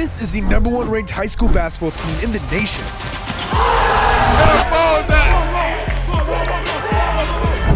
This is the #1 ranked high school basketball team in the nation.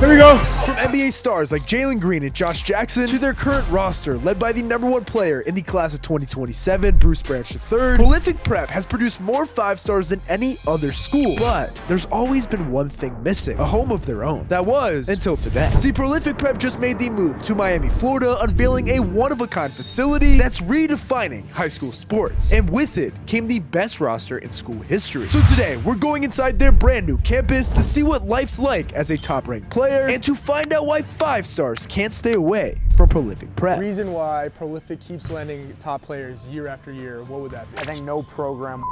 Here we go. From NBA stars like Jalen Green and Josh Jackson to their current roster, led by the #1 player in the class of 2027, Bruce Branch III, Prolific Prep has produced more 5-stars than any other school. But there's always been one thing missing: a home of their own. That was until today. See, Prolific Prep just made the move to Miami, Florida, unveiling a one-of-a-kind facility that's redefining high school sports. And with it came the best roster in school history. So today, we're going inside their brand new campus to see what life's like as a top-ranked player and to find out why 5-stars can't stay away from Prolific Prep. The reason why Prolific keeps landing top players year after year, what would that be? I think no program.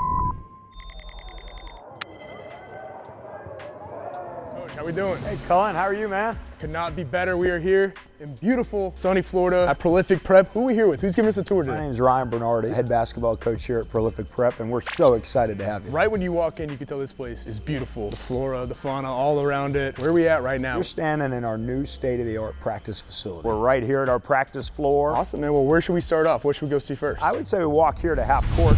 Coach, how we doing? Hey, Cullen, how are you, man? Could not be better. We are here in beautiful, sunny Florida at Prolific Prep. Who are we here with? Who's giving us a tour today? My name's Ryan Bernardi, head basketball coach here at Prolific Prep, and we're so excited to have you. Right when you walk in, you can tell this place is beautiful. The flora, the fauna, all around it. Where are we at right now? We're standing in our new state-of-the-art practice facility. We're right here at our practice floor. Awesome, man. Well, where should we start off? What should we go see first? I would say we walk here to half court.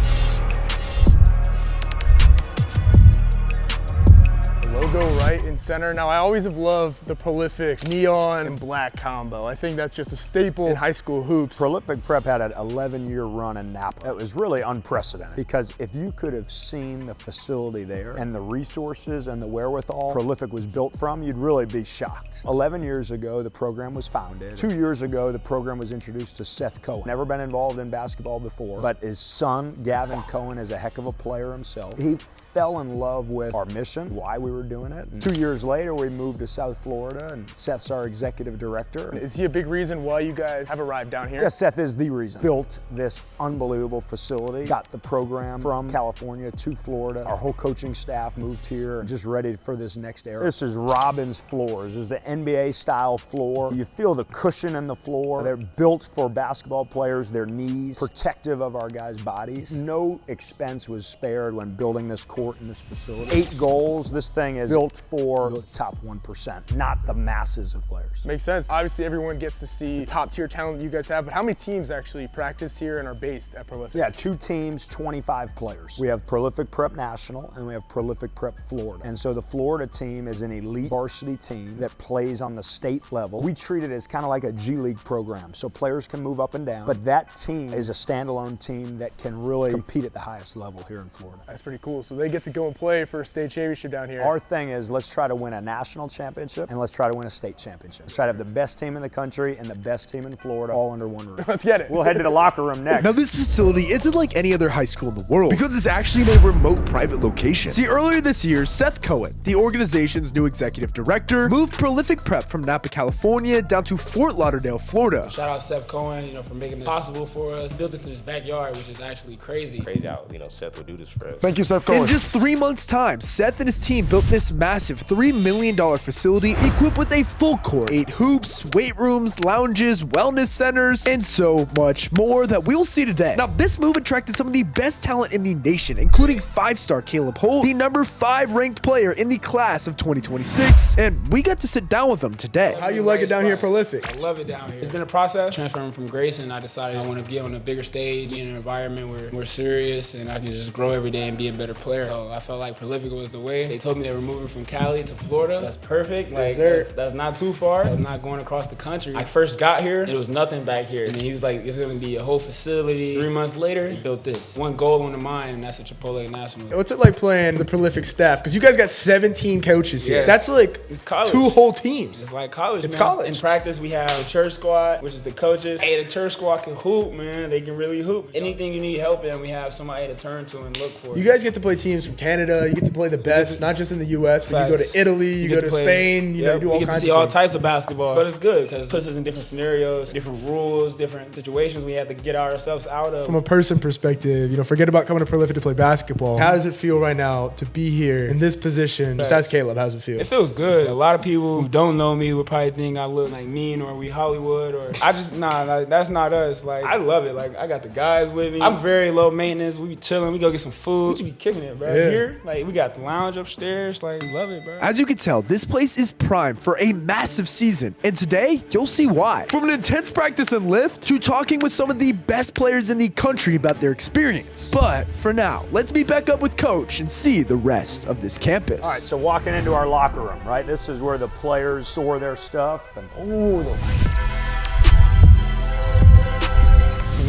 Logo right in center. Now, I always have loved the Prolific neon and black combo. I think that's just a staple in high school hoops. Prolific Prep had an 11-year run in Napa. It was really unprecedented because if you could have seen the facility there and the resources and the wherewithal Prolific was built from, you'd really be shocked. 11 years ago, the program was founded. 2 years ago, the program was introduced to Seth Cohen. Never been involved in basketball before, but his son, Gavin Cohen, is a heck of a player himself. He fell in love with our mission, why we were doing it. And 2 years later, we moved to South Florida, and Seth's our executive director. Is he a big reason why you guys have arrived down here? Yes, Seth is the reason. Built this unbelievable facility, got the program from California to Florida. Our whole coaching staff moved here, just ready for this next era. This is Robin's floors. This is the NBA style floor. You feel the cushion in the floor. They're built for basketball players, their knees, protective of our guys' bodies. No expense was spared when building this court in this facility. 8 goals. This thing is built for the top 1%, not the masses of players. Makes sense. Obviously, everyone gets to see the top tier talent that you guys have, but how many teams actually practice here and are based at Prolific? Yeah, 2 teams, 25 players. We have Prolific Prep National and we have Prolific Prep Florida. And so the Florida team is an elite varsity team that plays on the state level. We treat it as kind of like a G League program, so players can move up and down, but that team is a standalone team that can really compete at the highest level here in Florida. That's pretty cool. So they get to go and play for a state championship down here. Our thing is let's try to win a national championship and let's try to win a state championship. Let's try to have the best team in the country and the best team in Florida all under one roof. Let's get it. We'll head to the locker room next. Now, this facility isn't like any other high school in the world because it's actually in a remote private location. See, earlier this year, Seth Cohen, the organization's new executive director, moved Prolific Prep from Napa, California down to Fort Lauderdale, Florida. Shout out Seth Cohen, for making this possible for us. He built this in his backyard, which is actually crazy. Crazy how, Seth would do this for us. Thank you, Seth Cohen. In just 3 months' time, Seth and his team built this massive $3 million facility equipped with a full court, 8 hoops, weight rooms, lounges, wellness centers, and so much more that we'll see today. Now, this move attracted some of the best talent in the nation, including 5-star Caleb Holt, the #5 ranked player in the class of 2026, and we got to sit down with them today. How you like it down here at Prolific? I love it down here. It's been a process. Transferring from Grayson, I decided I want to be on a bigger stage, be in an environment where we're serious and I can just grow every day and be a better player. So I felt like Prolific was the way. They told me they were moving from Cali to Florida. That's perfect. Like, that's not too far. I'm not going across the country. I first got here, it was nothing back here. And then he was like, it's gonna be a whole facility. 3 months later, he built this. One goal on the mind, and that's a Chipotle National. What's it like playing the Prolific staff? Because you guys got 17 coaches here. Yeah. That's like It's college. 2 whole teams. It's like college, It's man. college. In practice, we have a church squad, which is the coaches. Hey, the church squad can hoop, man. They can really hoop. Anything you need help in, we have somebody to turn to and look for. You guys get to play teams from Canada. You get to play the best, not just in the U.S., but you go to Italy, you go to Spain, you do all kinds of things. You get to see all types of basketball. But it's good because it puts us in different scenarios, different rules, different situations we have to get ourselves out of. From a person perspective, forget about coming to Prolific to play basketball. How does it feel right now to be here in this position? Besides Caleb, how does it feel? It feels good. A lot of people who don't know me would probably think I look like mean or we Hollywood or that's not us. Like, I love it. Like, I got the guys with me. I'm very low maintenance. We be chilling. We go get some food. We be kicking it, bro. Yeah. Here, like, we got the lounge upstairs. Like, like, love it, bro. As you can tell, this place is primed for a massive season, and today, you'll see why. From an intense practice and lift, to talking with some of the best players in the country about their experience. But for now, let's meet back up with Coach and see the rest of this campus. All right, so walking into our locker room, right? This is where the players store their stuff. And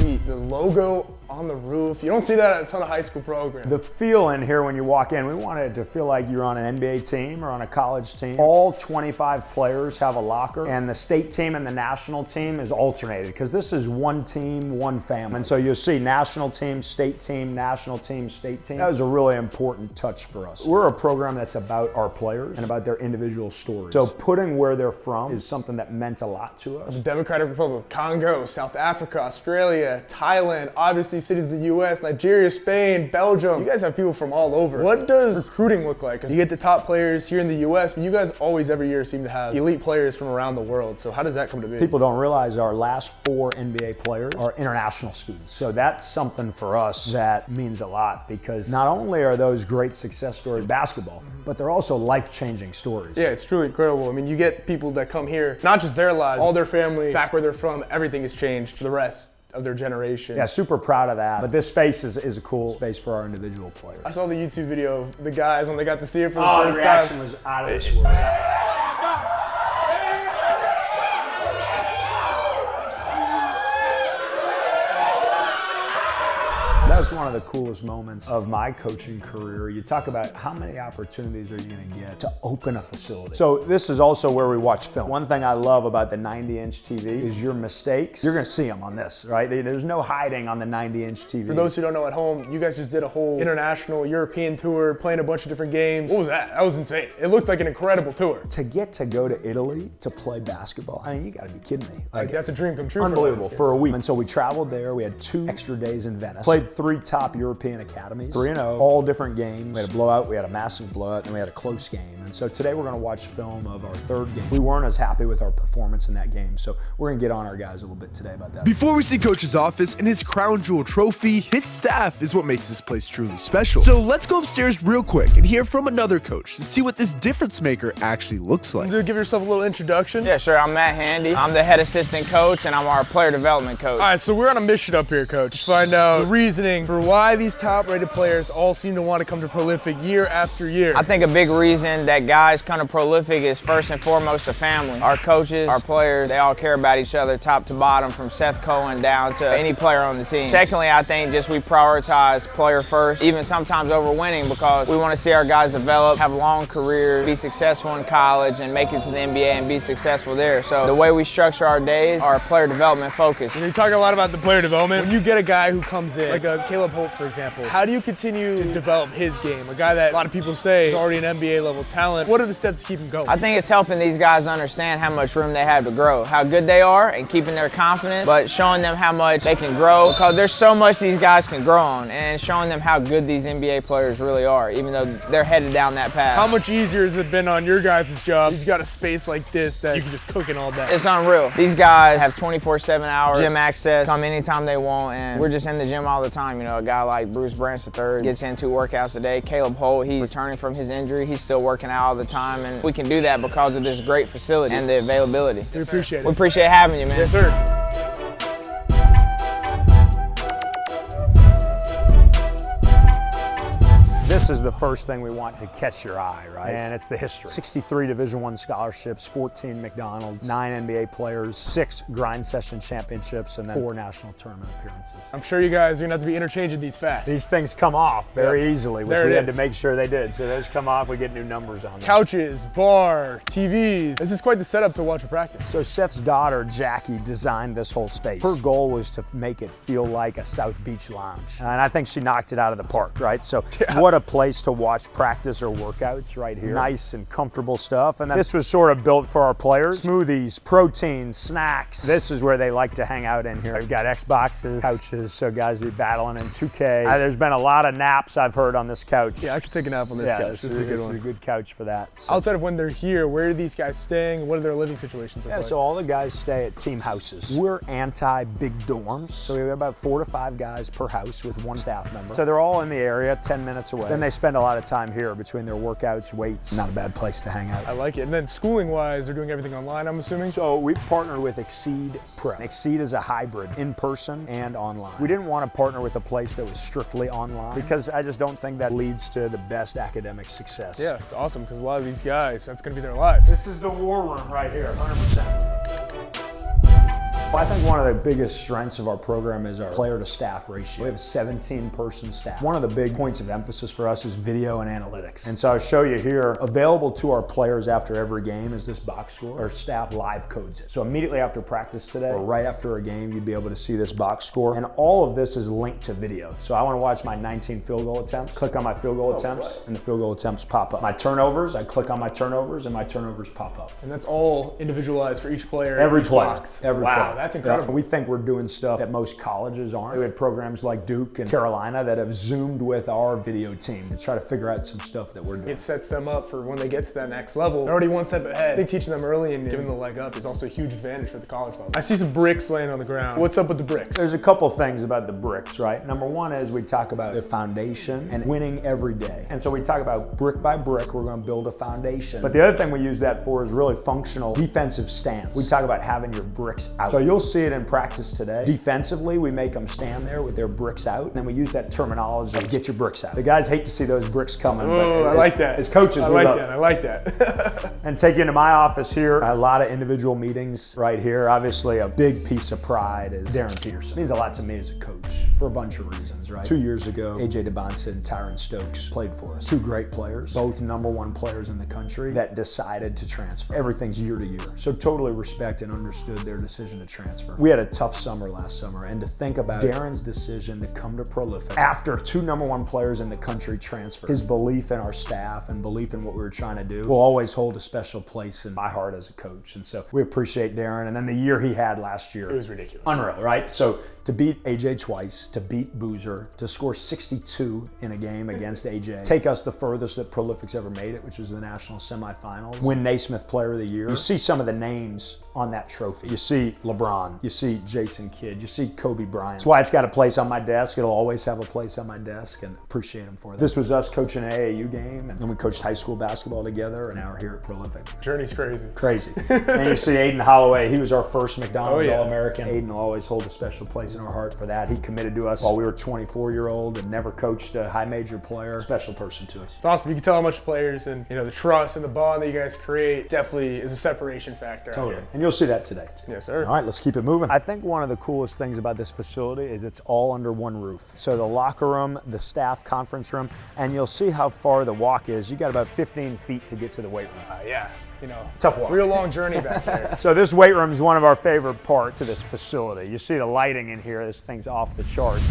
Sweet, the logo on the roof. You don't see that at a ton of high school programs. the feel in here when you walk in, we want it to feel like you're on an NBA team or on a college team. All 25 players have a locker, and the state team and the national team is alternated because this is one team, one family. And so you'll see national team, state team, national team, state team. That was a really important touch for us. We're a program that's about our players and about their individual stories. So putting where they're from is something that meant a lot to us. The Democratic Republic of Congo, South Africa, Australia, Thailand, obviously cities of the US, Nigeria, Spain, Belgium. You guys have people from all over. What does recruiting look like? Because you get the top players here in the US, but you guys always every year seem to have elite players from around the world. So how does that come to be? People don't realize our last 4 NBA players are international students. So that's something for us that means a lot because not only are those great success stories in basketball, but they're also life-changing stories. Yeah, it's truly incredible. I mean, you get people that come here, not just their lives, all their family, back where they're from, everything has changed for the rest of their generation. Yeah, super proud of that. But this space is a cool space for our individual players. I saw the YouTube video of the guys when they got to see it for the Oh, the first reaction time. was out of this world. That was one of the coolest moments of my coaching career. You talk about how many opportunities are you going to get to open a facility. So this is also where we watch film. One thing I love about the 90-inch TV is your mistakes. You're going to see them on this, right? There's no hiding on the 90-inch TV. For those who don't know at home, you guys just did a whole international European tour, playing a bunch of different games. What was that? That was insane. It looked like an incredible tour. To get to go to Italy to play basketball, I mean, you got to be kidding me. Like, that's a dream come true. Unbelievable, for a week. And so we traveled there. We had 2 extra days in Venice. Played 3 top European academies, 3-0, all different games. We had a blowout, we had a massive blowout, and we had a close game. And so today we're going to watch film of our 3rd game. We weren't as happy with our performance in that game, so we're going to get on our guys a little bit today about that. Before we see Coach's office and his crown jewel trophy, his staff is what makes this place truly special. So let's go upstairs real quick and hear from another coach to see what this difference maker actually looks like. Give yourself a little introduction. Yeah, sure. I'm Matt Handy. I'm the head assistant coach, and I'm our player development coach. All right, so we're on a mission up here, Coach, to find out the reasoning for why these top-rated players all seem to want to come to Prolific year after year. I think a big reason that guys come to Prolific is first and foremost a family. Our coaches, our players, they all care about each other top to bottom, from Seth Cullen down to any player on the team. Secondly, I think just we prioritize player first, even sometimes over winning, because we want to see our guys develop, have long careers, be successful in college, and make it to the NBA and be successful there. So the way we structure our days are player development focused. You talk a lot about the player development. When you get a guy who comes in, like a Caleb Holt, for example, how do you continue to develop his game? A guy that a lot of people say is already an NBA level talent. What are the steps to keep him going? I think it's helping these guys understand how much room they have to grow, how good they are, and keeping their confidence, but showing them how much they can grow, because there's so much these guys can grow on, and showing them how good these NBA players really are, even though they're headed down that path. How much easier has it been on your guys' job? You've got a space like this that you can just cook in all day. It's unreal. These guys have 24/7 hours gym access, come anytime they want, and we're just in the gym all the time. You know, a guy like Bruce Branch III gets in 2 workouts a day. Caleb Holt, he's returning from his injury. He's still working out all the time, and we can do that because of this great facility and the availability. We appreciate it. We appreciate having you, man. Yes, sir. This is the first thing we want to catch your eye, right? And it's the history. 63 Division I scholarships, 14 McDonald's, 9 NBA players, 6 grind session championships, and then 4 national tournament appearances. I'm sure you guys are gonna have to be interchanging these fast. These things come off very easily, which There we it had is. to make sure they did. So those come off, we get new numbers on them. Couches, bar, TVs. This is quite the setup to watch a practice. So Seth's daughter, Jackie, designed this whole space. Her goal was to make it feel like a South Beach lounge. And I think she knocked it out of the park, right? So what a place to watch practice or workouts right here. Nice and comfortable stuff. And then this was sort of built for our players. Smoothies, protein, snacks. This is where they like to hang out in here. We've got Xboxes, couches, so guys be battling in 2K. There's been a lot of naps I've heard on this couch. Yeah, I could take a nap on this couch. This is a good one. This is a good couch for that. So. Outside of when they're here, where are these guys staying? What are their living situations like? So all the guys stay at team houses. We're anti-big dorms, so we have about 4 to 5 guys per house with 1 staff member. So they're all in the area, 10 minutes away. way. Then they spend a lot of time here between their workouts, weights. Not a bad place to hang out. I like it. And then schooling-wise, they're doing everything online, I'm assuming? So we've partnered with Exceed Prep. Exceed is a hybrid, in person and online. We didn't want to partner with a place that was strictly online because I just don't think that leads to the best academic success. Yeah, it's awesome because a lot of these guys, that's going to be their life. This is the war room right here, 100%. Well, I think one of the biggest strengths of our program is our player-to-staff ratio. We have a 17-person staff. One of the big points of emphasis for us is video and analytics. And so I'll show you here, available to our players after every game is this box score. Our staff live codes it. So immediately after practice today, or right after a game, you'd be able to see this box score. And all of this is linked to video. So I want to watch my 19 field goal attempts, click on my field goal attempts, and the field goal attempts pop up. My turnovers, I click on my turnovers, and my turnovers pop up. And that's all individualized for each player. Every player. Box. Every wow, player. That's incredible. We think we're doing stuff that most colleges aren't. We had programs like Duke and Carolina that have Zoomed with our video team to try to figure out some stuff that we're doing. It sets them up for when they get to that next level. They're already one step ahead. I think teaching them early and giving them the leg up is also a huge advantage for the college level. I see some bricks laying on the ground. What's up with the bricks? There's a couple things about the bricks, right? Number one is we talk about the foundation and winning every day. And so we talk about brick by brick, we're going to build a foundation. But the other thing we use that for is really functional defensive stance. We talk about having your bricks out. So you'll see it in practice today. Defensively, we make them stand there with their bricks out, and then we use that terminology of get your bricks out. The guys hate to see those bricks coming, but I like that. As coaches, I like that. And take you into my office here, a lot of individual meetings right here. Obviously, a big piece of pride is Darren Peterson. It means a lot to me as a coach for a bunch of reasons, right? 2 years ago, AJ DeBonson and Tyron Stokes played for us. Two great players, both #1 players in the country that decided to transfer. Everything's year to year. So totally respect and understood their decision to transfer. We had a tough summer last summer, and to think about Darren's decision to come to Prolific after two #1 players in the country transfer, his belief in our staff and belief in what we were trying to do will always hold a special place in my heart as a coach. And so we appreciate Darren. And then the year he had last year, it was ridiculous. Unreal, right? So to beat AJ twice, to beat Boozer, to score 62 in a game against AJ, take us the furthest that Prolific's ever made it, which was the national semifinals, win Naismith Player of the Year. You see some of the names on that trophy. You see LeBron, you see Jason Kidd, you see Kobe Bryant. That's why it's got a place on my desk. It'll always have a place on my desk, and appreciate him for that. This was us coaching an AAU game, and then we coached high school basketball together, and now we're here at Prolific. Journey's crazy. Crazy. And you see Aiden Holloway, he was our first McDonald's All-American. Aiden will always hold a special place in our heart for that. He committed to us while we were 24-year-old and never coached a high major player. Special person to us. It's awesome. You can tell how much players and the trust and the bond that you guys create definitely is a separation factor. Totally. And you'll see that today too. Yes, sir. All right, let's keep it moving. I think one of the coolest things about this facility is it's all under one roof. So the locker room, the staff conference room, and you'll see how far the walk is. You got about 15 feet to get to the weight room. Yeah. Tough walk. Real long journey back here. So this weight room is one of our favorite parts of this facility. You see the lighting in here, this thing's off the charts.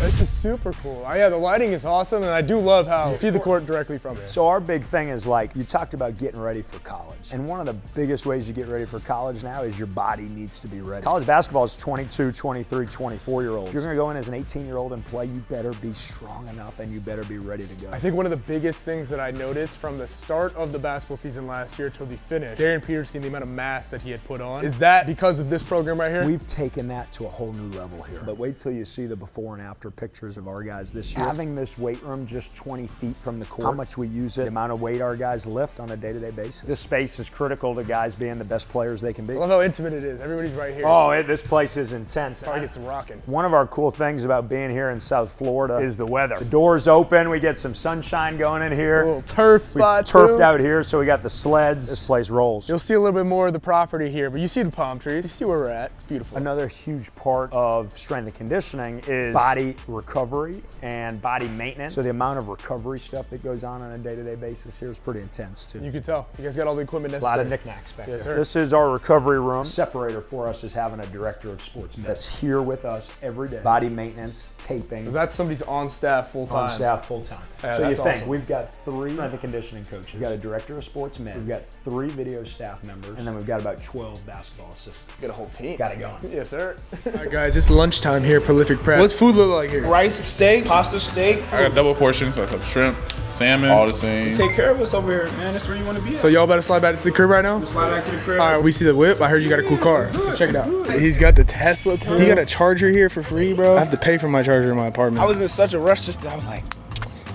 This is super cool. Yeah, the lighting is awesome, and I do love how you see the court directly from it. So our big thing is, like, you talked about getting ready for college. And one of the biggest ways you get ready for college now is your body needs to be ready. College basketball is 22, 23, 24-year-olds. If you're gonna go in as an 18-year-old and play, you better be strong enough and you better be ready to go. I think one of the biggest things that I noticed from the start of the basketball season last year till the finish, Darren Peterson, the amount of mass that he had put on, is that because of this program right here? We've taken that to a whole new level here. But wait till you see the before and after pictures of our guys this year. Having this weight room just 20 feet from the court, how much we use it, the amount of weight our guys lift on a day-to-day basis. This space is critical to guys being the best players they can be. I love how intimate it is. Everybody's right here. Oh, this place is intense. Probably get some rocking. One of our cool things about being here in South Florida is the weather. The doors open, we get some sunshine going in here. A little turf spot We turfed out here, so we got the sleds. This place rolls. You'll see a little bit more of the property here, but you see the palm trees. You see where we're at. It's beautiful. Another huge part of strength and conditioning is body recovery and body maintenance. So the amount of recovery stuff that goes on a day-to-day basis here is pretty intense too. You can tell. You guys got all the equipment necessary. A lot of knickknacks back there. Yes, sir. This is our recovery room. Separator for us is having a director of sports medicine that's here with us every day. Body maintenance, taping. Because that's somebody's on staff full time. On staff full time. Yeah, so you think, awesome. We've got 3 strength and conditioning coaches. We've got a director of sports med. We've got 3 video staff members. And then we've got about 12 basketball assistants. Got a whole team. Got it going. Yes, sir. All right, guys, it's lunchtime here at Prolific Prep. What's food look like here? rice, steak, pasta, steak. I got double portions, so I have shrimp, salmon, all the same. Take care of us over here, man. That's where you want to be at. So y'all about to slide back to the crib right now? Slide back to the crib. All right, we see the whip. I heard you got a cool car. Let's check it out. He's got the Tesla too. He got a charger here for free, bro. I have to pay for my charger in my apartment. I was in such a rush I was like,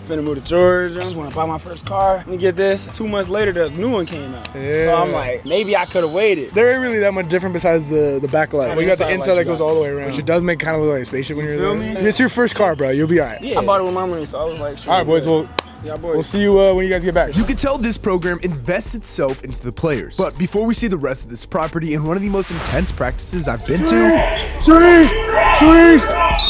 finna move to Georgia. I just want to buy my first car. Let me get this. 2 months later, the new one came out. Yeah. So I'm like, maybe I could have waited. There ain't really that much different besides the backlight. We got the inside that goes all the way around, which it does make kind of look like a spaceship when you're there. Me? It's your first car, bro. You'll be all right. Yeah. I bought it with my money, so I was like, sure. All right, boys. Well, yeah, boys. We'll see you when you guys get back. You can tell this program invests itself into the players. But before we see the rest of this property in one of the most intense practices I've been to,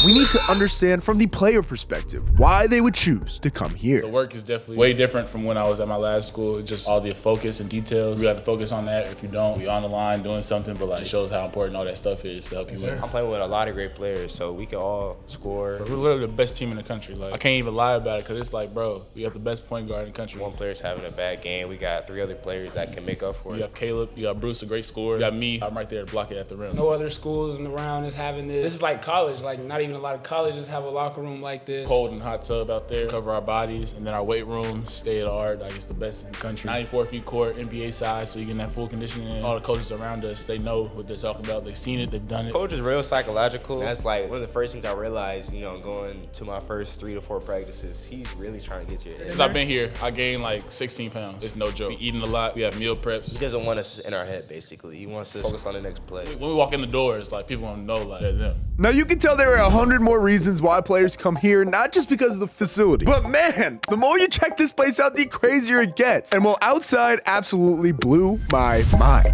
we need to understand from the player perspective why they would choose to come here. The work is definitely way different from when I was at my last school. It's just all the focus and details. We have to focus on that. If you don't, we on the line doing something, but like it shows how important all that stuff is to help you win. I'm playing with a lot of great players, so we can all score. We're literally the best team in the country. Like I can't even lie about it because it's like, bro, we have the best point guard in the country. One player's having a bad game. We got 3 other players that can make up for it. You have Caleb, you got Bruce, a great scorer. You got me, I'm right there to block it at the rim. No other schools around is having this. This is like college. Like not even a lot of colleges have a locker room like this. Cold and hot tub out there, cover our bodies, and then our weight room, stay at art. Like it's the best in the country. 94 feet court, NBA size, so you can have full conditioning. All the coaches around us, they know what they're talking about. They've seen it, they've done it. Coach is real psychological. That's like one of the first things I realized, you know, going to my first 3 to 4 practices. He's really trying to get to your head. Since I've been here, I gained like 16 pounds. It's no joke. We eating a lot. We have meal preps. He doesn't want us in our head, basically. He wants us to focus on the next play. When we walk in the doors, like people don't know like they're them. Now you can tell there are 100 more reasons why players come here, not just because of the facility. But man, the more you check this place out, the crazier it gets. And well, outside absolutely blew my mind.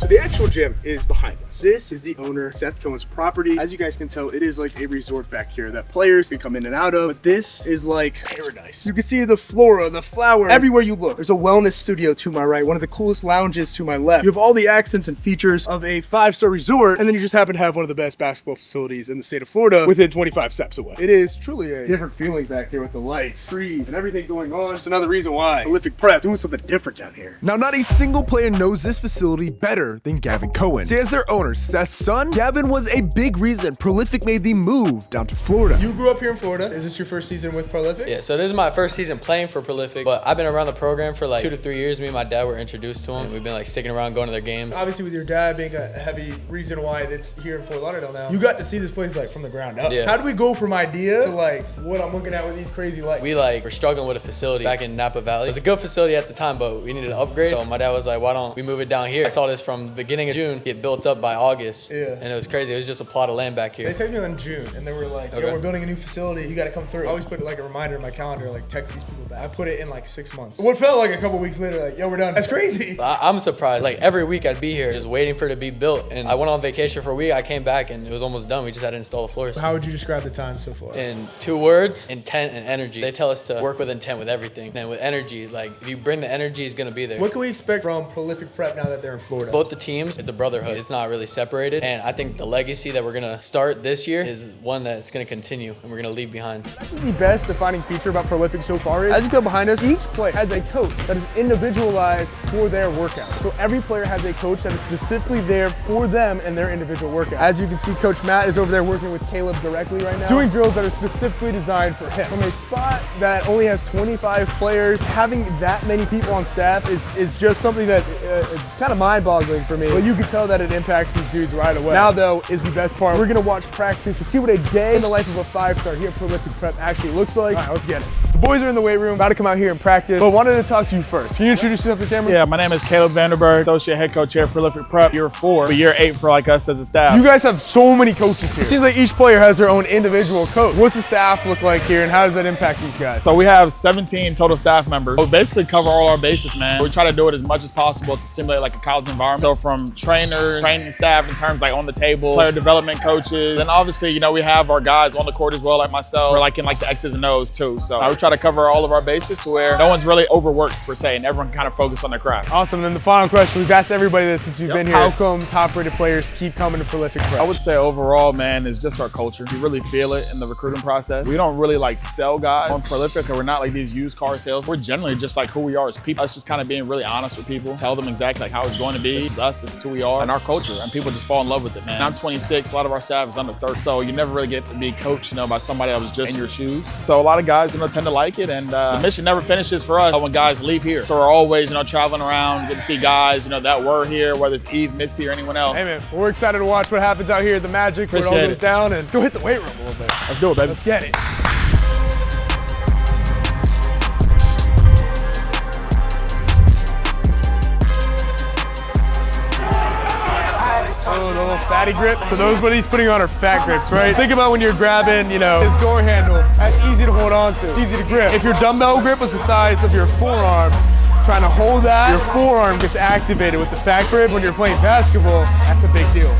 The actual gym is behind us. This is the owner, Seth Cohen's property. As you guys can tell, it is like a resort back here that players can come in and out of, but this is like paradise. You can see the flora, the flowers, everywhere you look. There's a wellness studio to my right, one of the coolest lounges to my left. You have all the accents and features of a 5-star resort, and then you just happen to have one of the best basketball facilities in the state of Florida within 25 steps away. It is truly a different feeling back here with the lights, trees, and everything going on. It's another reason why Prolific Prep doing something different down here. Now, not a single player knows this facility better than Gavin Cohen. See, as their owner, Seth's son, Gavin was a big reason Prolific made the move down to Florida. You grew up here in Florida. Is this your first season with Prolific? Yeah, so this is my first season playing for Prolific, but I've been around the program for like 2 to 3 years. Me and my dad were introduced to him, and we've been like sticking around, going to their games. Obviously, with your dad being a heavy reason why it's here in Fort Lauderdale now, you got to see this place like from the ground up. Yeah. How do we go from idea to like what I'm looking at with these crazy lights? We like were struggling with a facility back in Napa Valley. It was a good facility at the time, but we needed an upgrade. So my dad was like, why don't we move it down here? I saw this from the beginning of June, get built up by August. Yeah. And it was crazy. It was just a plot of land back here. They texted me in June, and they were like, yo, we're building a new facility. You got to come through. I always put like a reminder in my calendar, like text these people back. I put it in like 6 months. What felt like a couple weeks later, like, yo, we're done. That's crazy. I'm surprised. Like every week I'd be here just waiting for it to be built. And I went on vacation for a week. I came back and it was almost done. We just had to install the floors. How would you describe the time so far? In 2 words, intent and energy. They tell us to work with intent with everything. And with energy, like if you bring the energy, it's going to be there. What can we expect from Prolific Prep now that they're in Florida? Both the teams, it's a brotherhood. It's not really separated. And I think the legacy that we're going to start this year is one that's going to continue and we're going to leave behind. I think the best defining feature about Prolific so far is, as you go behind us, each player has a coach that is individualized for their workout. So every player has a coach that is specifically there for them and their individual workout. As you can see, Coach Matt is over there working with Caleb directly right now, doing drills that are specifically designed for him. From a spot that only has 25 players, having that many people on staff is just something that it's kind of mind-boggling for me. But you can tell that it impacts these dudes right away. Now, though, is the best part. We're gonna watch practice to see what a day in the life of a 5-star here at Prolific Prep actually looks like. All right, let's get it. The boys are in the weight room, about to come out here and practice, but wanted to talk to you first. Can you introduce yourself to the camera? Yeah, my name is Caleb Vanderberg, Associate Head Coach here at Prolific Prep, year 4, but year 8 for like us as a staff. You guys have so many coaches here. It seems like each player has their own individual coach. What's the staff look like here and how does that impact these guys? So we have 17 total staff members. We basically cover all our bases, man. We try to do it as much as possible to simulate like a college environment. So from trainers, training staff in terms like on the table, player development coaches, then obviously, you know, we have our guys on the court as well, like myself. We're like in like the X's and O's too. So we try to cover all of our bases to where no one's really overworked per se and everyone kind of focused on their craft. Awesome. Then the final question, we've asked everybody this since we've been here. How come top-rated players keep coming to Prolific Prep? I would say overall, man, is just our culture. You really feel it in the recruiting process. We don't really like sell guys on Prolific, or we're not like these used car sales. We're generally just like who we are as people. Us just kind of being really honest with people, tell them exactly like how it's going to be. This is us, this This is who we are and our culture, and people just fall in love with it, man. I'm 26, a lot of our staff is under 30, so you never really get to be coached, by somebody that was just in your shoes. So a lot of guys, tend to like it, and the mission never finishes for us when guys leave here. So we're always, traveling around, getting to see guys, that were here, whether it's Eve, Missy, or anyone else. Hey man, we're excited to watch what happens out here at the Magic when it all goes down, and let's go hit the weight room a little bit. Let's do it, baby. Let's get it. A little fatty grip. So those what he's putting on are fat grips, right? Think about when you're grabbing, his door handle. That's easy to hold on to. It's easy to grip. If your dumbbell grip was the size of your forearm, trying to hold that, your forearm gets activated with the fat grip. When you're playing basketball, that's a big deal.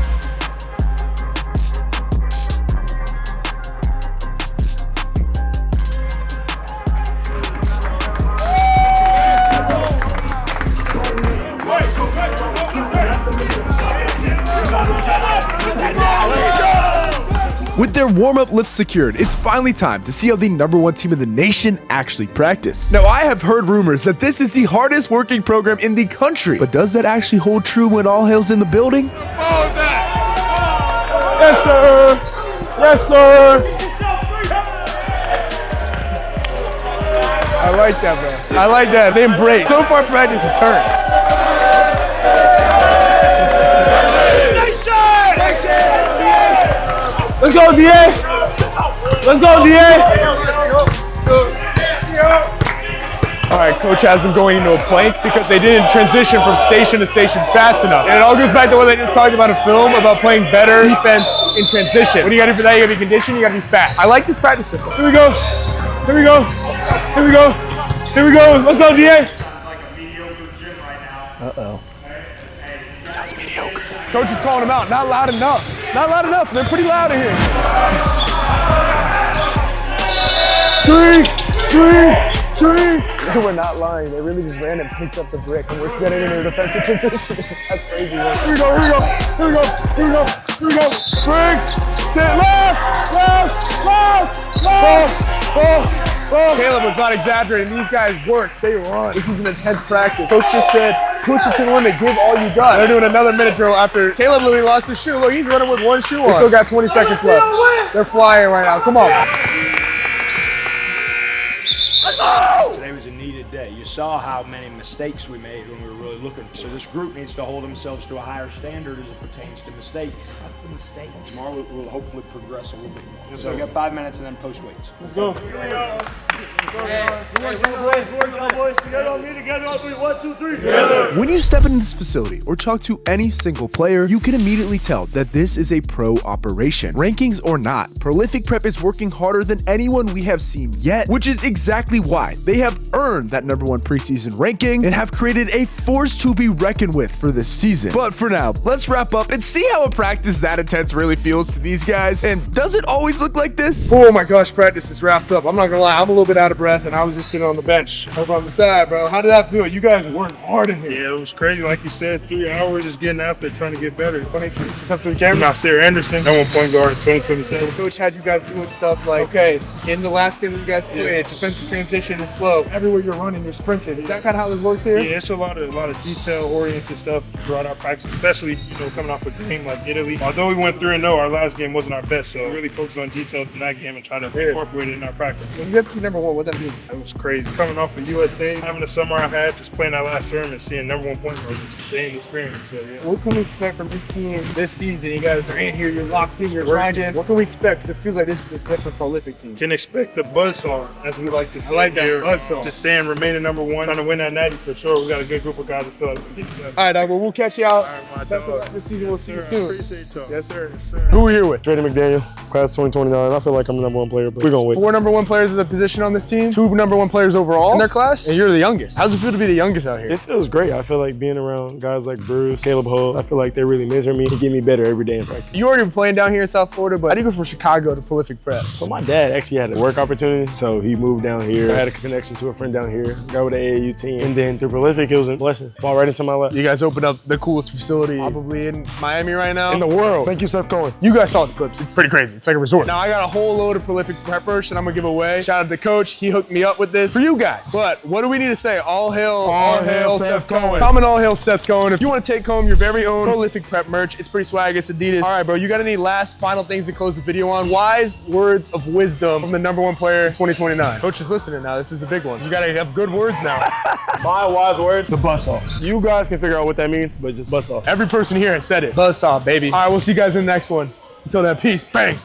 With their warm-up lifts secured, it's finally time to see how the #1 team in the nation actually practice. Now, I have heard rumors that this is the hardest working program in the country, but does that actually hold true when All Hail's in the building? Yes, sir. Yes, sir. I like that, man. I like that. They embrace. So far, practice has turned. Let's go, DA! Let's go, DA! All right, coach has them going into a plank because they didn't transition from station to station fast enough. And it all goes back to what they just talked about in film about playing better defense in transition. What do you gotta do for that? You gotta be conditioned, you gotta be fast. I like this practice system. Here we go. Here we go. Here we go. Here we go. Let's go, DA. Uh-oh. Sounds mediocre. Coach is calling them out. Not loud enough. Not loud enough. They're pretty loud in here. 3, 3, 3. They were not lying. They really just ran and picked up the brick, and we're getting into a defensive position. That's crazy. Man. Here we go. Here we go. Here we go. Here we go. Here we go. Brick. Sit left. Left. Left. Left. Ball. Caleb was not exaggerating. These guys work. They run. This is an intense practice. Coach just said, push it to the limit. Give all you got. They're doing another minute drill after Caleb literally lost his shoe. Look, he's running with one shoe on. They still got 20 seconds left. They're flying right now. Come on. Today was a needed day. You saw how many mistakes we made when we were really looking for. So this group needs to hold themselves to a higher standard as it pertains to mistakes. Tomorrow we'll hopefully progress a little bit more. So we got 5 minutes and then post weights. Let's go. When you step into this facility or talk to any single player, you can immediately tell that this is a pro operation. Rankings or not, Prolific Prep is working harder than anyone we have seen yet, which is exactly why they have earned that #1 preseason ranking and have created a force to be reckoned with for this season. But for now, let's wrap up and see how a practice that intense really feels to these guys. And does it always look like this? Oh my gosh, practice is wrapped up. I'm not gonna lie, I'm a little bit out of breath, and I was just sitting on the bench over on the side, bro. How did that feel? You guys worked hard in here. Yeah, it was crazy. Like you said, 3 hours just getting out there trying to get better. Funny, it's up to the camera. Nasir Anderson, #1 point guard in 2027. Coach had you guys doing stuff like, okay, in the last game that you guys played, defensive transition is slow. Everywhere you're running, you're sprinting. Is that kind of how this works here? Yeah, it's a lot of detail-oriented stuff throughout our practice, especially coming off a game like Italy. Although we went 3-0, our last game wasn't our best, so we really focused on details in that game and try to incorporate it in our practice. So you got to see #1. What that mean? It was crazy. Coming off of USA, having the summer I've had, just playing that last term and seeing #1 point guard, just the same experience. So, yeah. What can we expect from this team this season? You guys are in here, you're locked in, you're grinding. What can we expect? Because it feels like this is a different Prolific team. Can expect the buzzsaw, as we like to say. I like that buzzsaw. Just staying, remaining #1, trying to win that natty for sure. We got a good group of guys that feel like we can get it. All right, dog. Well, we'll catch you out. All right, my Best of dog. luck this season. We'll see you soon. Appreciate y'all. Yes, sir. Yes, sir. Who are we here with? Draydne McDaniel, class 2029. I feel like I'm the #1 player, but we're gonna wait. 4 #1 players at the position on this team. 2 #1 players overall in their class. And you're the youngest. How's it feel to be the youngest out here? It feels great. I feel like being around guys like Bruce, Caleb Holt, I feel like they really measure me and get me better every day in practice. You already been playing down here in South Florida, but how do you go from Chicago to Prolific Prep? So my dad actually had a work opportunity, so he moved down here. I had a connection to a friend down here. here. Go with the AAU team. And then through Prolific, it was a blessing. Fall right into my lap. You guys opened up the coolest facility probably in Miami right now. In the world. Thank you, Seth Cohen. You guys saw the clips. It's pretty crazy. It's like a resort. Now I got a whole load of Prolific prep merch that I'm gonna give away. Shout out to Coach. He hooked me up with this for you guys. But what do we need to say? All hail Seth Cohen. Comment all hail Seth Cohen. If you want to take home your very own Prolific prep merch, it's pretty swag. It's Adidas. All right, bro. You got any last final things to close the video on? Wise words of wisdom from the #1 player in 2029. Coach is listening now. This is a big one. You gotta have good words now. My wise words, the buzz off. You guys can figure out what that means, but just buzz off. Every person here has said it. Buzz off, baby. All right, we'll see you guys in the next one. Until then, peace. Bang.